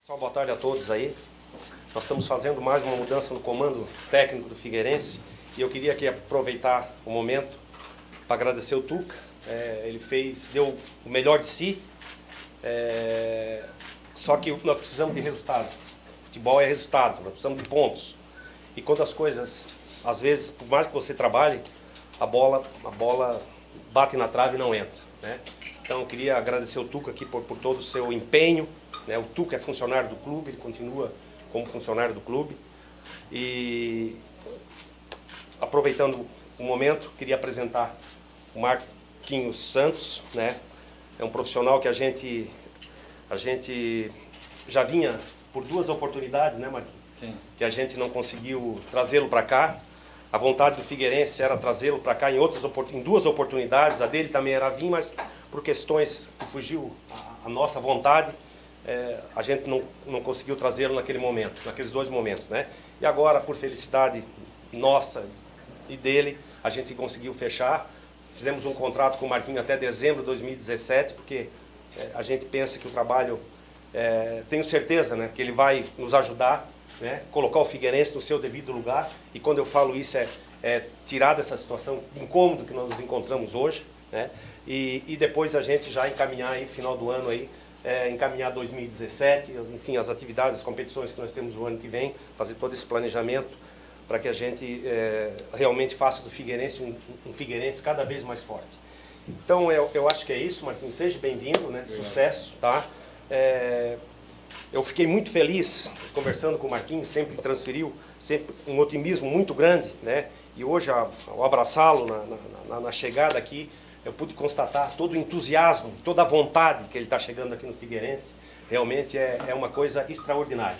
Pessoal, boa tarde a todos aí. Nós estamos fazendo mais uma mudança no comando técnico do Figueirense e eu queria aqui aproveitar o momento para agradecer o Tuca. Ele deu o melhor de si, só que nós precisamos de resultado. Futebol é resultado, nós precisamos de pontos. E quando as coisas, às vezes, por mais que você trabalhe, a bola bate na trave e não entra, né? Então eu queria agradecer o Tuca aqui por todo o seu empenho, né? O Tuca é funcionário do clube, ele continua como funcionário do clube. E aproveitando o momento, queria apresentar o Marquinhos Santos, né? É um profissional que a gente já vinha por duas oportunidades, né, Marquinhos? Sim. Que a gente não conseguiu trazê-lo para cá. A vontade do Figueirense era trazê-lo para cá em duas oportunidades. A dele também era vir, mas por questões que fugiu a nossa vontade, a gente não conseguiu trazê-lo naquele momento, naqueles dois momentos, né? E agora, por felicidade nossa e dele, a gente conseguiu fechar. Fizemos um contrato com o Marquinhos até dezembro de 2017, porque a gente pensa que o trabalho, tenho certeza, né, que ele vai nos ajudar, né, colocar o Figueirense no seu devido lugar. E quando eu falo isso, tirar dessa situação incômoda que nós nos encontramos hoje, né, e depois a gente já encaminhar aí, final do ano aí, encaminhar 2017, enfim, as atividades, as competições que nós temos no ano que vem, fazer todo esse planejamento para que a gente realmente faça do Figueirense um Figueirense cada vez mais forte. Então eu acho que é isso, Marquinhos, seja bem-vindo, né? Sucesso, tá? Eu fiquei muito feliz conversando com o Marquinhos, sempre transferiu sempre um otimismo muito grande, né? E hoje, ao abraçá-lo na chegada aqui, eu pude constatar todo o entusiasmo, toda a vontade que ele está chegando aqui no Figueirense. Realmente é uma coisa extraordinária.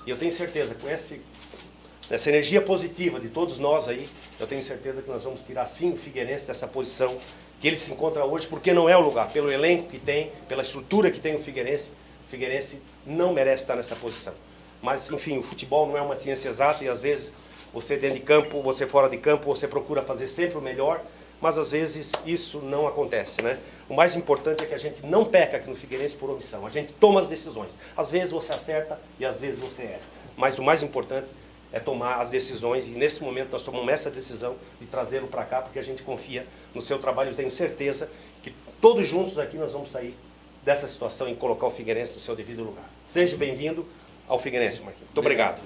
E eu tenho certeza, com essa energia positiva de todos nós aí, eu tenho certeza que nós vamos tirar sim o Figueirense dessa posição que ele se encontra hoje, porque não é o lugar, pelo elenco que tem, pela estrutura que tem o Figueirense não merece estar nessa posição. Mas, enfim, o futebol não é uma ciência exata e às vezes você dentro de campo, você fora de campo, você procura fazer sempre o melhor, mas às vezes isso não acontece, né? O mais importante é que a gente não peca aqui no Figueirense por omissão, a gente toma as decisões. Às vezes você acerta e às vezes você erra, mas o mais importante é tomar as decisões, e nesse momento nós tomamos essa decisão de trazê-lo para cá, porque a gente confia no seu trabalho. Eu tenho certeza que todos juntos aqui nós vamos sair dessa situação e colocar o Figueirense no seu devido lugar. Seja bem-vindo ao Figueirense, Marquinhos. Muito obrigado.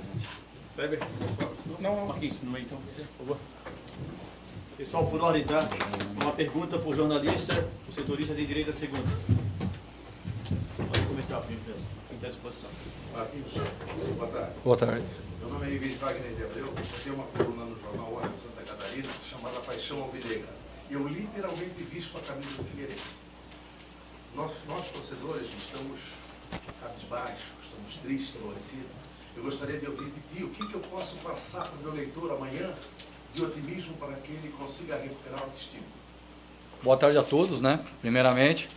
Weber? Não, Marquinhos, no meio então, você, por favor. Pessoal, por ordem, tá? Uma pergunta para o jornalista, o setorista tem direito à segunda. Pode começar, por gentileza. Quem está à disposição. Marquinhos, boa tarde. Boa tarde. Meu nome é Ives Wagner de Abreu. Eu tenho uma coluna no jornal Hora de Santa Catarina chamada Paixão Alvinegra. Eu literalmente visto a camisa do Figueirense. Nós torcedores, estamos cabisbaixos, estamos tristes, aborrecidos. Eu gostaria de ouvir de ti o que eu posso passar para o meu leitor amanhã de otimismo para que ele consiga recuperar a autoestima. Boa tarde a todos, né? Primeiramente,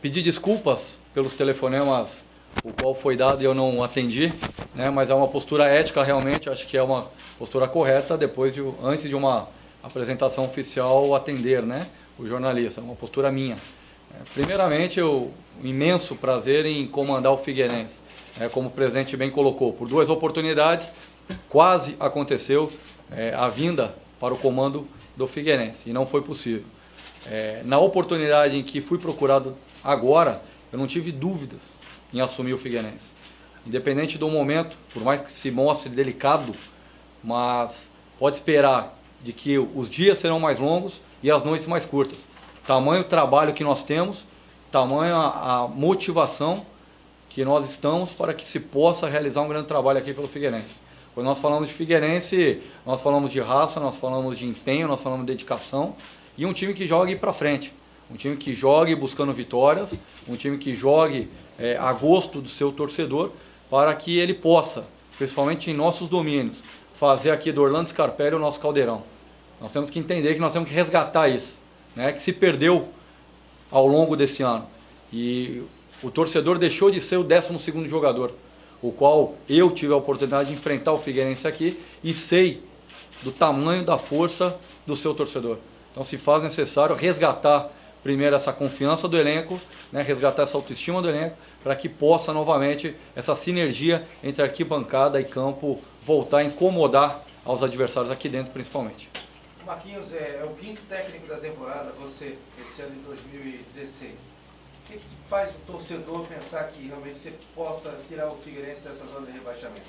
pedir desculpas pelos telefonemas o qual foi dado e eu não atendi, né? Mas é uma postura ética realmente, acho que é uma postura correta antes de uma apresentação oficial atender, né, o jornalista, é uma postura minha. Primeiramente, um imenso prazer em comandar o Figueirense, como o presidente bem colocou, por duas oportunidades quase aconteceu a vinda para o comando do Figueirense e não foi possível. Na oportunidade em que fui procurado agora, eu não tive dúvidas em assumir o Figueirense. Independente do momento, por mais que se mostre delicado, mas pode esperar de que os dias serão mais longos e as noites mais curtas. Tamanho o trabalho que nós temos, tamanho a motivação que nós estamos para que se possa realizar um grande trabalho aqui pelo Figueirense. Quando nós falamos de Figueirense, nós falamos de raça, nós falamos de empenho, nós falamos de dedicação e um time que jogue para frente. Um time que jogue buscando vitórias, um time que jogue a gosto do seu torcedor, para que ele possa, principalmente em nossos domínios, fazer aqui do Orlando Scarpelli o nosso caldeirão. Nós temos que entender que nós temos que resgatar isso, né, que se perdeu ao longo desse ano. E o torcedor deixou de ser o 12º jogador, o qual eu tive a oportunidade de enfrentar o Figueirense aqui e sei do tamanho da força do seu torcedor. Então se faz necessário resgatar primeiro essa confiança do elenco, né, resgatar essa autoestima do elenco, para que possa novamente essa sinergia entre arquibancada e campo voltar a incomodar aos adversários aqui dentro principalmente. Marquinhos é o quinto técnico da temporada, você, esse ano de 2016. O que faz o torcedor pensar que realmente você possa tirar o Figueirense dessa zona de rebaixamento?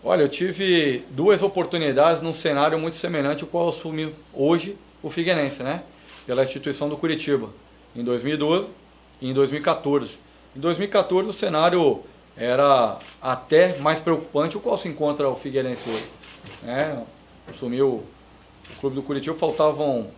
Olha, eu tive duas oportunidades num cenário muito semelhante ao qual assumi hoje o Figueirense, né? Pela instituição do Curitiba, em 2012 e em 2014. Em 2014 o cenário era até mais preocupante, o qual se encontra o Figueirense hoje. Assumiu o clube do Curitiba, faltavam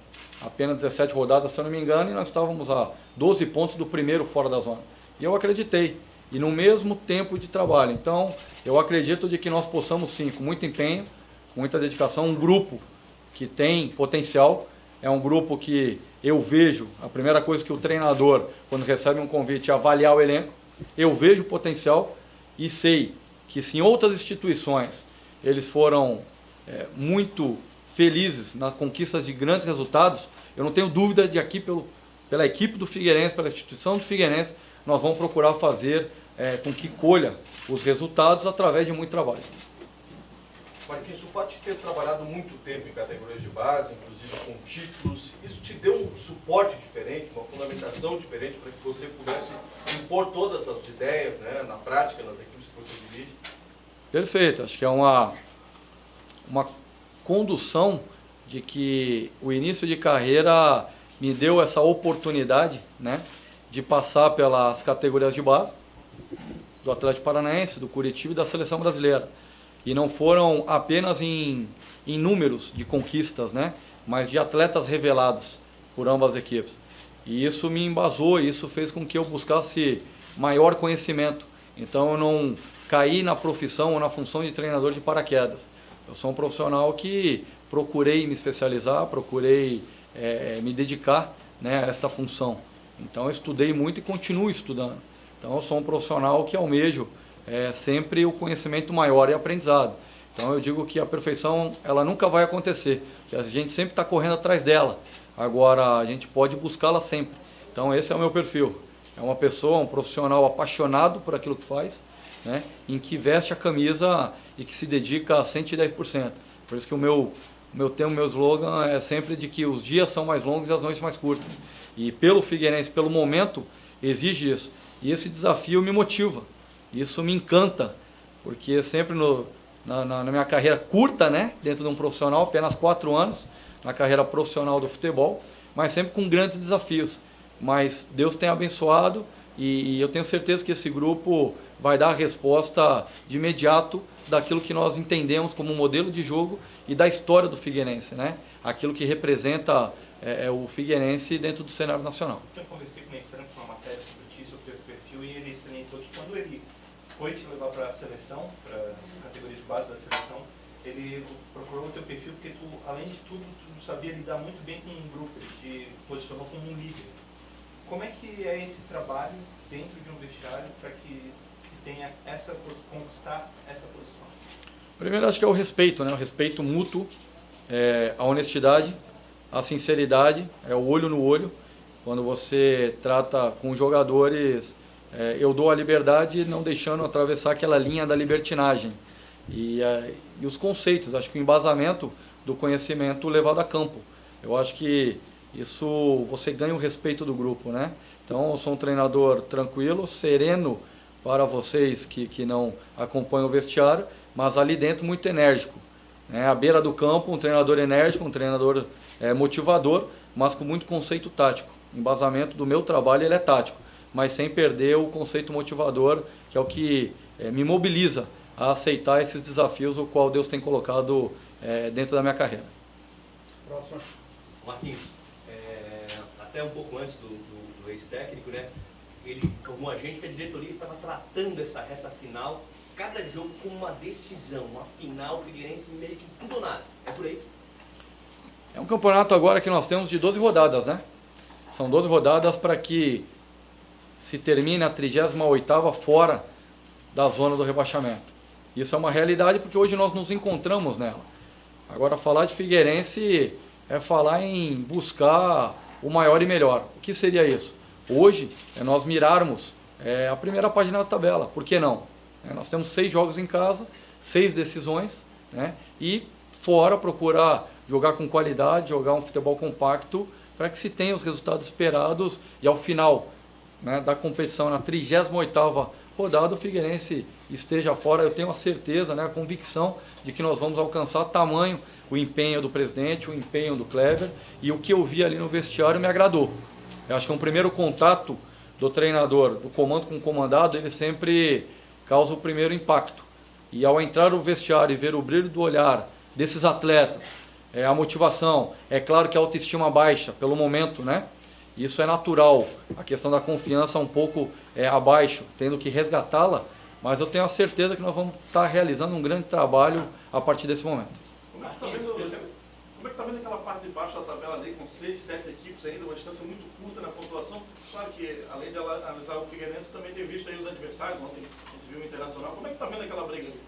apenas 17 rodadas, se eu não me engano, e nós estávamos a 12 pontos do primeiro fora da zona. E eu acreditei, e no mesmo tempo de trabalho. Então, eu acredito de que nós possamos sim, com muito empenho, com muita dedicação, um grupo que tem potencial, é um grupo que eu vejo, a primeira coisa que o treinador, quando recebe um convite, é avaliar o elenco, eu vejo o potencial e sei que se em outras instituições eles foram muito felizes nas conquistas de grandes resultados, eu não tenho dúvida de aqui pela equipe do Figueirense, pela instituição do Figueirense, nós vamos procurar fazer com que colha os resultados através de muito trabalho. Marquinhos, o fato de ter trabalhado muito tempo em categorias de base, inclusive com títulos, isso te deu um suporte diferente, uma fundamentação diferente para que você pudesse impor todas as ideias, né, na prática, nas equipes que você dirige? Perfeito, acho que é uma condução de que o início de carreira me deu essa oportunidade, né, de passar pelas categorias de base do Atlético Paranaense, do Curitiba e da Seleção Brasileira. E não foram apenas em números de conquistas, né, mas de atletas revelados por ambas as equipes. E isso me embasou, isso fez com que eu buscasse maior conhecimento. Então eu não caí na profissão ou na função de treinador de paraquedas. Eu sou um profissional que procurei me especializar, procurei me dedicar, né, a esta função. Então eu estudei muito e continuo estudando. Então eu sou um profissional que almejo sempre o conhecimento maior e aprendizado. Então eu digo que a perfeição ela nunca vai acontecer, que a gente sempre está correndo atrás dela. Agora a gente pode buscá-la sempre. Então esse é o meu perfil. É uma pessoa, um profissional apaixonado por aquilo que faz, né, em que veste a camisa e que se dedica a 110%. Por isso que o meu slogan é sempre de que os dias são mais longos e as noites mais curtas. E pelo Figueirense, pelo momento, exige isso. E esse desafio me motiva. Isso me encanta, porque sempre na minha carreira curta, né, dentro de um profissional, apenas 4 anos, na carreira profissional do futebol, mas sempre com grandes desafios. Mas Deus tem abençoado e eu tenho certeza que esse grupo vai dar a resposta de imediato daquilo que nós entendemos como modelo de jogo e da história do Figueirense, né? Aquilo que representa o Figueirense dentro do cenário nacional. Eu conversei com o Ney Franco uma matéria sobre ti, sobre o teu perfil, e ele salientou que quando ele foi te levar para a seleção, para a categoria de base da seleção, ele procurou o teu perfil porque tu, além de tudo, tu sabia lidar muito bem com um grupo, ele te posicionou como um líder. Como é que é esse trabalho dentro de um vestiário para que se tenha conquistar essa posição? Primeiro, acho que é o respeito, né? O respeito mútuo, a honestidade, a sinceridade, é o olho no olho. Quando você trata com jogadores, eu dou a liberdade não deixando atravessar aquela linha da libertinagem. E os conceitos, acho que o embasamento do conhecimento levado a campo. Eu acho que isso você ganha o respeito do grupo, né? Então eu sou um treinador tranquilo, sereno para vocês que não acompanham o vestiário, mas ali dentro muito enérgico, né? À beira do campo, um treinador enérgico, um treinador motivador, mas com muito conceito tático. O embasamento do meu trabalho ele é tático, mas sem perder o conceito motivador, que é o que me mobiliza a aceitar esses desafios o qual Deus tem colocado dentro da minha carreira. Próximo. Marquinhos, até um pouco antes do ex-técnico, né, ele, como agente que a diretoria estava tratando essa reta final, cada jogo com uma decisão, uma final, Figueirense meio que tudo ou nada. É por aí? É um campeonato agora que nós temos de 12 rodadas, né? São 12 rodadas para que se termine a 38ª fora da zona do rebaixamento. Isso é uma realidade porque hoje nós nos encontramos nela. Agora, falar de Figueirense é falar em buscar o maior e melhor. O que seria isso? Hoje é nós mirarmos a primeira página da tabela, por que não? Nós temos 6 jogos em casa, 6 decisões, né? E fora procurar jogar com qualidade, jogar um futebol compacto, para que se tenha os resultados esperados e ao final, né, da competição, na 38ª rodada, o Figueirense esteja fora. Eu tenho a certeza, né, a convicção de que nós vamos alcançar tamanho o empenho do presidente, o empenho do Kleber, e o que eu vi ali no vestiário me agradou. Eu acho que um primeiro contato do treinador, do comando com o comandado, ele sempre causa o primeiro impacto. E ao entrar no vestiário e ver o brilho do olhar desses atletas, a motivação, é claro que a autoestima baixa pelo momento, né? Isso é natural, a questão da confiança um pouco abaixo, tendo que resgatá-la, mas eu tenho a certeza que nós vamos estar realizando um grande trabalho a partir desse momento. Como é que está vendo aquela parte de baixo da tabela ali, com 6, 7 equipes ainda, uma distância muito curta na pontuação? Claro que, além de analisar o Figueirense, também tem visto aí os adversários, ontem a gente viu o Internacional. Como é que está vendo aquela briga ali?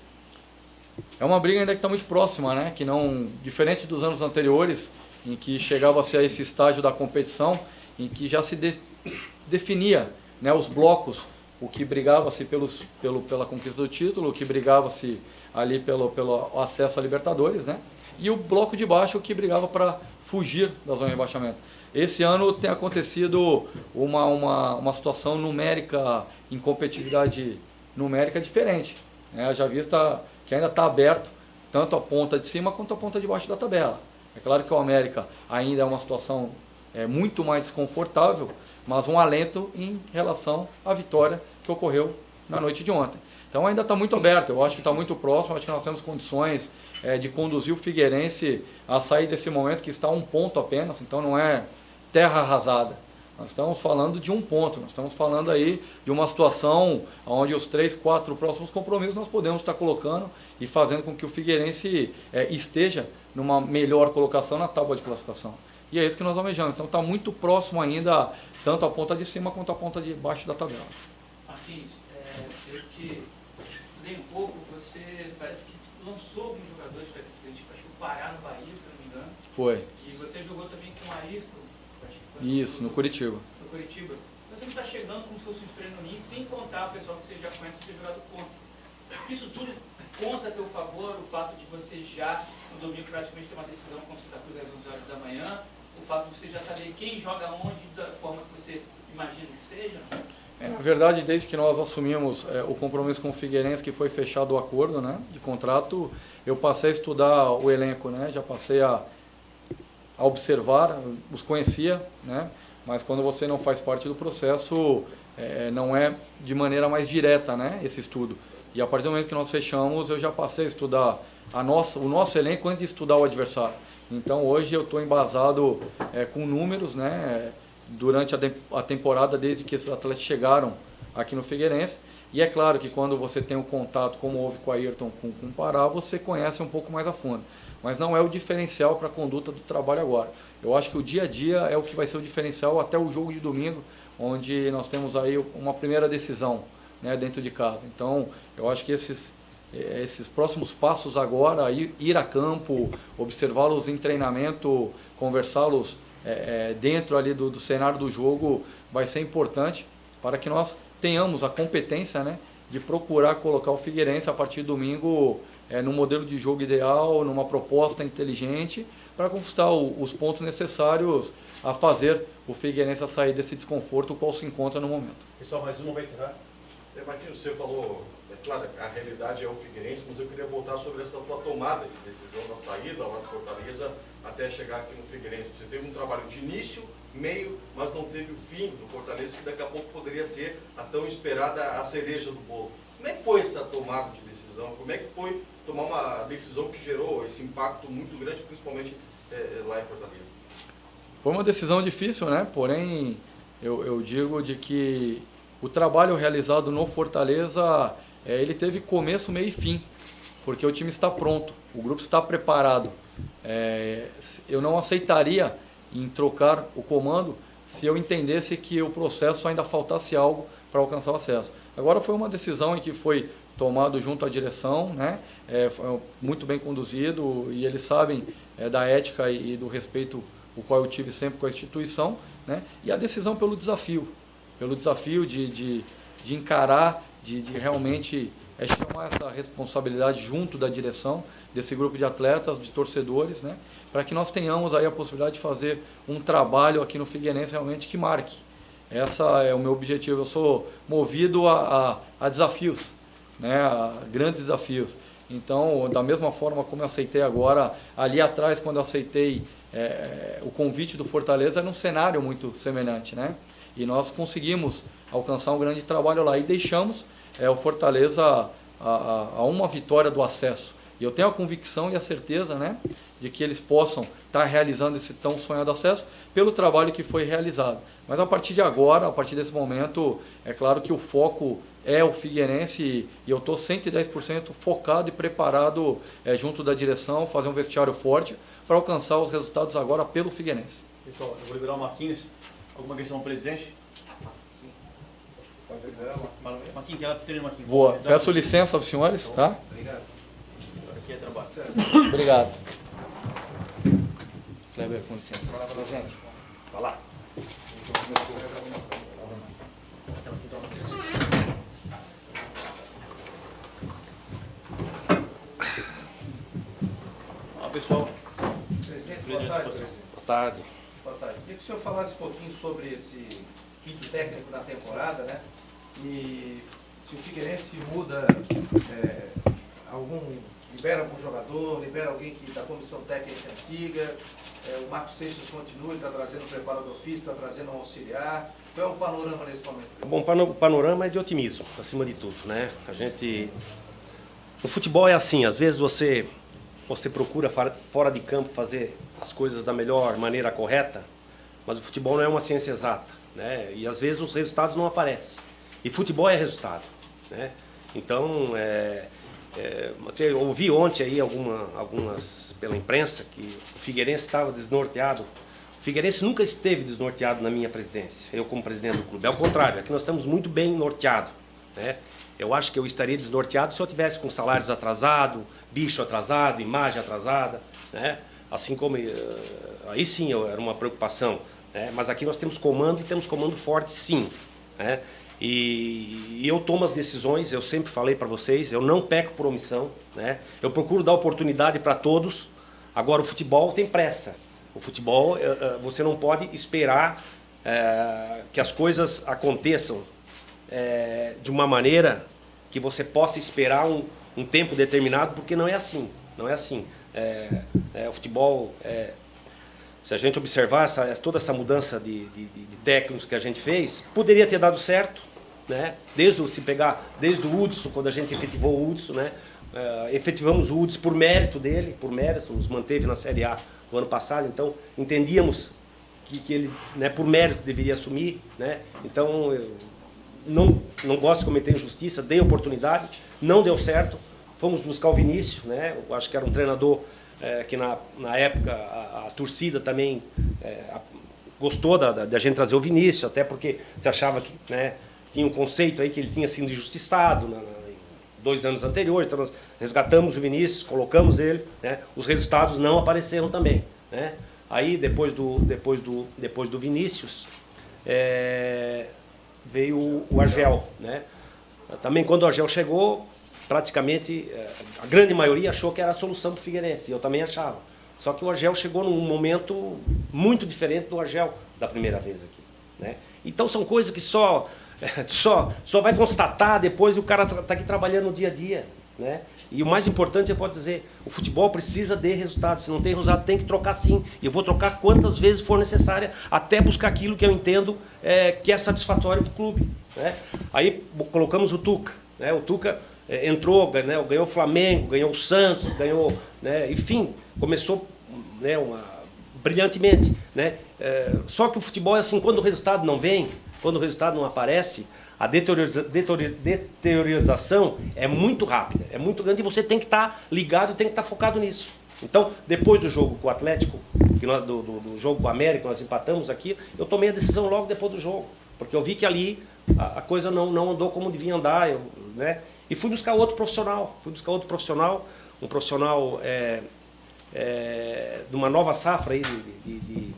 É uma briga ainda que está muito próxima, né? Que não, diferente dos anos anteriores, em que chegava-se a esse estágio da competição, em que já se definia, né, os blocos, o que brigava-se pela conquista do título, o que brigava-se ali pelo acesso à Libertadores, né? E o bloco de baixo, o que brigava para fugir da zona de rebaixamento. Esse ano tem acontecido uma situação numérica, em competitividade numérica diferente, né? Já vista que ainda está aberto tanto a ponta de cima quanto a ponta de baixo da tabela. É claro que o América ainda é uma situação muito mais desconfortável, mas um alento em relação à vitória que ocorreu na noite de ontem. Então ainda está muito aberto, eu acho que está muito próximo, acho que nós temos condições de conduzir o Figueirense a sair desse momento que está a 1 ponto apenas, então não é terra arrasada. Nós estamos falando de 1 ponto, nós estamos falando aí de uma situação onde os 3, 4 próximos compromissos nós podemos estar colocando e fazendo com que o Figueirense esteja numa melhor colocação na tábua de classificação. E é isso que nós almejamos. Então está muito próximo ainda, tanto a ponta de cima quanto a ponta de baixo da tabela. Martins, eu te estudei um pouco, você parece que lançou alguns jogadores para acho que o Pará no Bahia, se não me engano. Foi. E você jogou também com o Ayrton. Isso, no Curitiba. No Curitiba. Você está chegando como se fosse um treino ninho, sem contar o pessoal que você já conhece ter jogado contra. Isso tudo conta a teu favor, o fato de você já, no domingo, praticamente ter uma decisão com o Santa Cruz às 11 horas da manhã, o fato de você já saber quem joga onde, da forma que você imagina que seja? Na verdade, desde que nós assumimos o compromisso com o Figueirense, que foi fechado o acordo, né, de contrato, eu passei a estudar o elenco, né, já passei a observar, os conhecia, né, mas quando você não faz parte do processo, não é de maneira mais direta, né, esse estudo. E a partir do momento que nós fechamos, eu já passei a estudar o nosso elenco antes de estudar o adversário. Então hoje eu estou embasado com números, né, durante a temporada, desde que esses atletas chegaram aqui no Figueirense. E é claro que quando você tem um contato, como houve com o Ayrton, com o Pará, você conhece um pouco mais a fundo. Mas não é o diferencial para a conduta do trabalho agora. Eu acho que o dia a dia é o que vai ser o diferencial até o jogo de domingo, onde nós temos aí uma primeira decisão, né, dentro de casa. Então, eu acho que esses próximos passos agora, ir a campo, observá-los em treinamento, conversá-los dentro ali do cenário do jogo, vai ser importante para que nós tenhamos a competência, né, de procurar colocar o Figueirense a partir de domingo no modelo de jogo ideal, numa proposta inteligente, para conquistar os pontos necessários a fazer o Figueirense sair desse desconforto o qual se encontra no momento. Pessoal, mais uma vai encerrar. Marquinhos, você falou, claro, a realidade é o Figueirense, mas eu queria voltar sobre essa tua tomada de decisão na saída lá de Fortaleza até chegar aqui no Figueirense. Você teve um trabalho de início, meio, mas não teve o fim do Fortaleza, que daqui a pouco poderia ser a tão esperada a cereja do bolo. Como é que foi essa tomada de decisão? Como é que foi tomar uma decisão que gerou esse impacto muito grande, principalmente lá em Fortaleza? Foi uma decisão difícil, né? Porém, eu digo de que o trabalho realizado no Fortaleza, ele teve começo, meio e fim, porque o time está pronto, o grupo está preparado. Eu não aceitaria em trocar o comando se eu entendesse que o processo ainda faltasse algo para alcançar o acesso. Agora foi uma decisão em que foi tomado junto à direção, né? Foi muito bem conduzido e eles sabem da ética e do respeito o qual eu tive sempre com a instituição, né? E a decisão pelo desafio de encarar, de realmente chamar essa responsabilidade junto da direção desse grupo de atletas, de torcedores, né? Para que nós tenhamos aí a possibilidade de fazer um trabalho aqui no Figueirense realmente que marque. Essa é o meu objetivo. Eu sou movido a desafios, né? A grandes desafios. Então, da mesma forma como eu aceitei agora, ali atrás, quando eu aceitei o convite do Fortaleza, era um cenário muito semelhante, né? E nós conseguimos alcançar um grande trabalho lá e deixamos o Fortaleza a uma vitória do acesso. E eu tenho a convicção e a certeza, né, de que eles possam estar realizando esse tão sonhado acesso pelo trabalho que foi realizado. Mas a partir de agora, a partir desse momento, é claro que o foco é o Figueirense e eu estou 110% focado e preparado junto da direção, fazer um vestiário forte para alcançar os resultados agora pelo Figueirense. Pessoal, eu vou liberar o Marquinhos. Alguma questão ao presidente? Sim. Pode liberar, Marquinhos, quer treino, Marquinhos? Boa. Peço licença aos senhores, tá? Obrigado. Aqui é trabalho. Obrigado. Kleber, com licença. Presente. Vai lá. Pessoal. Presidente, boa tarde, presidente. Boa tarde. Boa tarde. Queria que o senhor falasse um pouquinho sobre esse quinto técnico da temporada, né? E se o Figueirense muda libera algum jogador, libera alguém que da comissão técnica antiga, o Marcos Seixas continua, ele está trazendo um preparador físico, está trazendo um auxiliar. Qual é o panorama nesse momento? Bom, o panorama é de otimismo, acima de tudo, né? No futebol é assim, às vezes você procura fora de campo fazer as coisas da melhor maneira correta, mas o futebol não é uma ciência exata, né? E às vezes os resultados não aparecem. E futebol é resultado, né? Então, eu ouvi ontem aí algumas pela imprensa que o Figueirense estava desnorteado. O Figueirense nunca esteve desnorteado na minha presidência, eu como presidente do clube. É o contrário, aqui nós estamos muito bem norteados, né? Eu acho que eu estaria desnorteado se eu tivesse com salários atrasados, bicho atrasado, imagem atrasada, né? Assim como aí sim era uma preocupação, né? Mas aqui nós temos comando e temos comando forte, sim, né? E eu tomo as decisões. Eu sempre falei para vocês, eu não peco por omissão, né? Eu procuro dar oportunidade para todos. Agora o futebol tem pressa. O futebol você não pode esperar que as coisas aconteçam de uma maneira que você possa esperar um tempo determinado, porque não é assim. Não é assim. O futebol, se a gente observar toda essa mudança de técnicos que a gente fez, poderia ter dado certo, né? Desde o Hudson, quando a gente efetivou o Hudson, né? Efetivamos o Hudson por mérito dele, nos manteve na Série A do ano passado, então entendíamos que ele, né, por mérito deveria assumir, né? Então eu não gosto de cometer injustiça, dei oportunidade, não deu certo, fomos buscar o Vinícius, né? Eu acho que era um treinador que na época a torcida também gostou da gente trazer o Vinícius, até porque se achava que, né, tinha um conceito aí que ele tinha sido injustiçado em 2 anos anteriores, então nós resgatamos o Vinícius, colocamos ele, né? Os resultados não apareceram também, né? Aí depois do Vinícius veio o Argel, né? Também quando o Argel chegou, praticamente a grande maioria achou que era a solução para o Figueirense, eu também achava. Só que o Argel chegou num momento muito diferente do Argel da primeira vez aqui, né? Então são coisas que só vai constatar depois, e o cara está aqui trabalhando no dia a dia, né? E o mais importante, eu posso dizer, o futebol precisa de resultados. Se não tem resultado, tem que trocar sim. E eu vou trocar quantas vezes for necessária, até buscar aquilo que eu entendo que é satisfatório para o clube, né? Aí colocamos o Tuca, né? O Tuca entrou, né, ganhou o Flamengo, ganhou o Santos, ganhou, né, enfim, começou, né, brilhantemente, né? Só que o futebol é assim, quando o resultado não vem, quando o resultado não aparece, a deteriorização é muito rápida, é muito grande, e você tem que estar ligado, tem que estar focado nisso. Então, depois do jogo com o Atlético, do jogo com o América, nós empatamos aqui, eu tomei a decisão logo depois do jogo, porque eu vi que ali a coisa não andou como devia andar, né? E fui buscar outro profissional, um profissional de uma nova safra aí de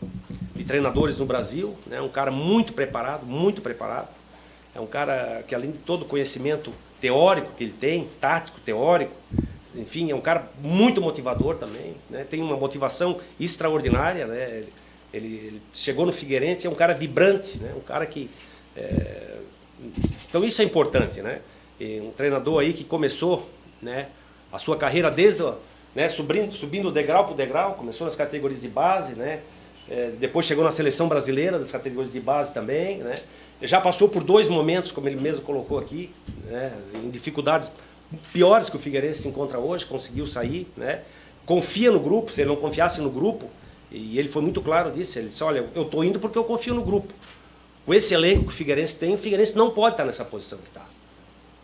treinadores no Brasil, né? Um cara muito preparado, muito preparado. É um cara que, além de todo o conhecimento teórico que ele tem, tático, teórico, enfim, é um cara muito motivador também, né? Tem uma motivação extraordinária, né? Ele chegou no Figueirense, é um cara vibrante, né? Um cara que... Então isso é importante, né? E um treinador aí que começou, né, a sua carreira desde, né, subindo degrau por degrau, começou nas categorias de base, né? Depois chegou na seleção brasileira das categorias de base também, né? Já passou por 2 momentos, como ele mesmo colocou aqui, né, em dificuldades piores que o Figueirense se encontra hoje, conseguiu sair, né? Confia no grupo. Se ele não confiasse no grupo, e ele foi muito claro disso, ele disse, olha, eu estou indo porque eu confio no grupo. Com esse elenco que o Figueirense não pode estar nessa posição que está.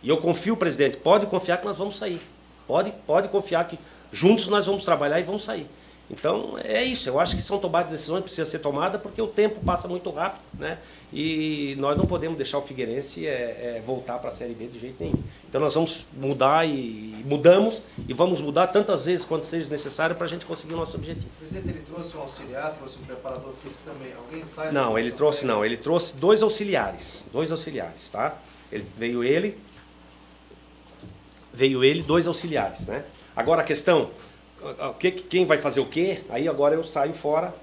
E eu confio, presidente, pode confiar que nós vamos sair. Pode confiar que juntos nós vamos trabalhar e vamos sair. Então, é isso. Eu acho que são tomadas decisões que precisam ser tomadas porque o tempo passa muito rápido, né? E nós não podemos deixar o Figueirense voltar para a Série B de jeito nenhum. Então, nós vamos mudar e mudamos e vamos mudar tantas vezes quanto seja necessário para a gente conseguir o nosso objetivo. O presidente, ele trouxe um auxiliar, trouxe um preparador físico também. Alguém sai? Não, ele trouxe 2 auxiliares. 2 auxiliares, tá? Veio ele, 2 auxiliares, né? Agora a questão... Quem vai fazer o quê? Aí agora eu saio fora,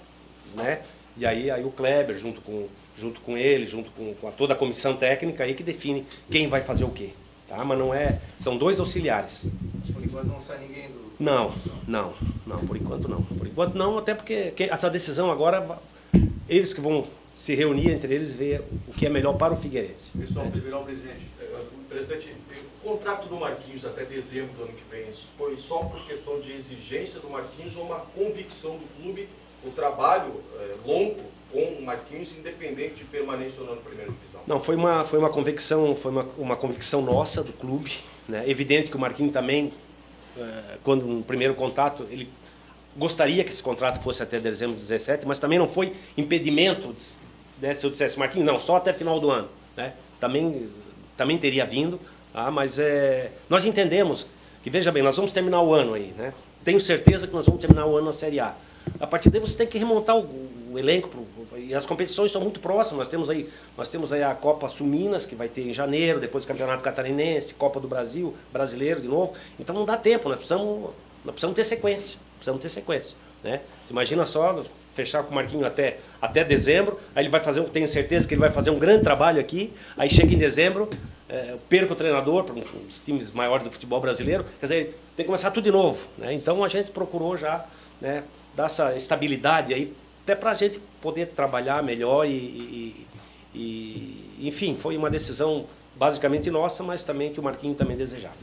né? E aí o Kleber, junto com ele, junto com toda a comissão técnica aí que define quem vai fazer o quê, tá? Mas não é... São 2 auxiliares. Mas por enquanto não sai ninguém do... Não, por enquanto não. Por enquanto não, até porque essa decisão agora, eles que vão se reunir entre eles, ver o que é melhor para o Figueirense. Pessoal, presidente, o contrato do Marquinhos até dezembro do ano que vem, isso foi só por questão de exigência do Marquinhos ou uma convicção do clube, o trabalho longo com o Marquinhos, independente de permanência ou não na primeira divisão? Não, foi uma convicção nossa do clube, né? Evidente que o Marquinhos também, quando no primeiro contato, ele gostaria que esse contrato fosse até dezembro de 17, mas também não foi impedimento, né, se eu dissesse, Marquinhos, não, só até final do ano, né? Também teria vindo, mas nós entendemos que, veja bem, nós vamos terminar o ano aí, né? Tenho certeza que nós vamos terminar o ano na Série A. A partir daí você tem que remontar o elenco, e as competições são muito próximas. Nós temos aí a Copa Sul-Minas, que vai ter em janeiro, depois o Campeonato Catarinense, Copa do Brasil, Brasileiro de novo. Então não dá tempo, nós precisamos ter sequência. Né? Imagina só, fechar com o Marquinhos até dezembro, aí ele vai fazer, tenho certeza que ele vai fazer um grande trabalho aqui, aí chega em dezembro, perca o treinador para os times maiores do futebol brasileiro, quer dizer, tem que começar tudo de novo, né? Então a gente procurou já, né, dar essa estabilidade aí, até para a gente poder trabalhar melhor enfim, foi uma decisão basicamente nossa, mas também que o Marquinhos também desejava.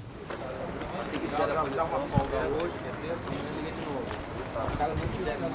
Se quiser dar uma folga hoje, que é terça, amanhã liga de novo. O cara não tiver na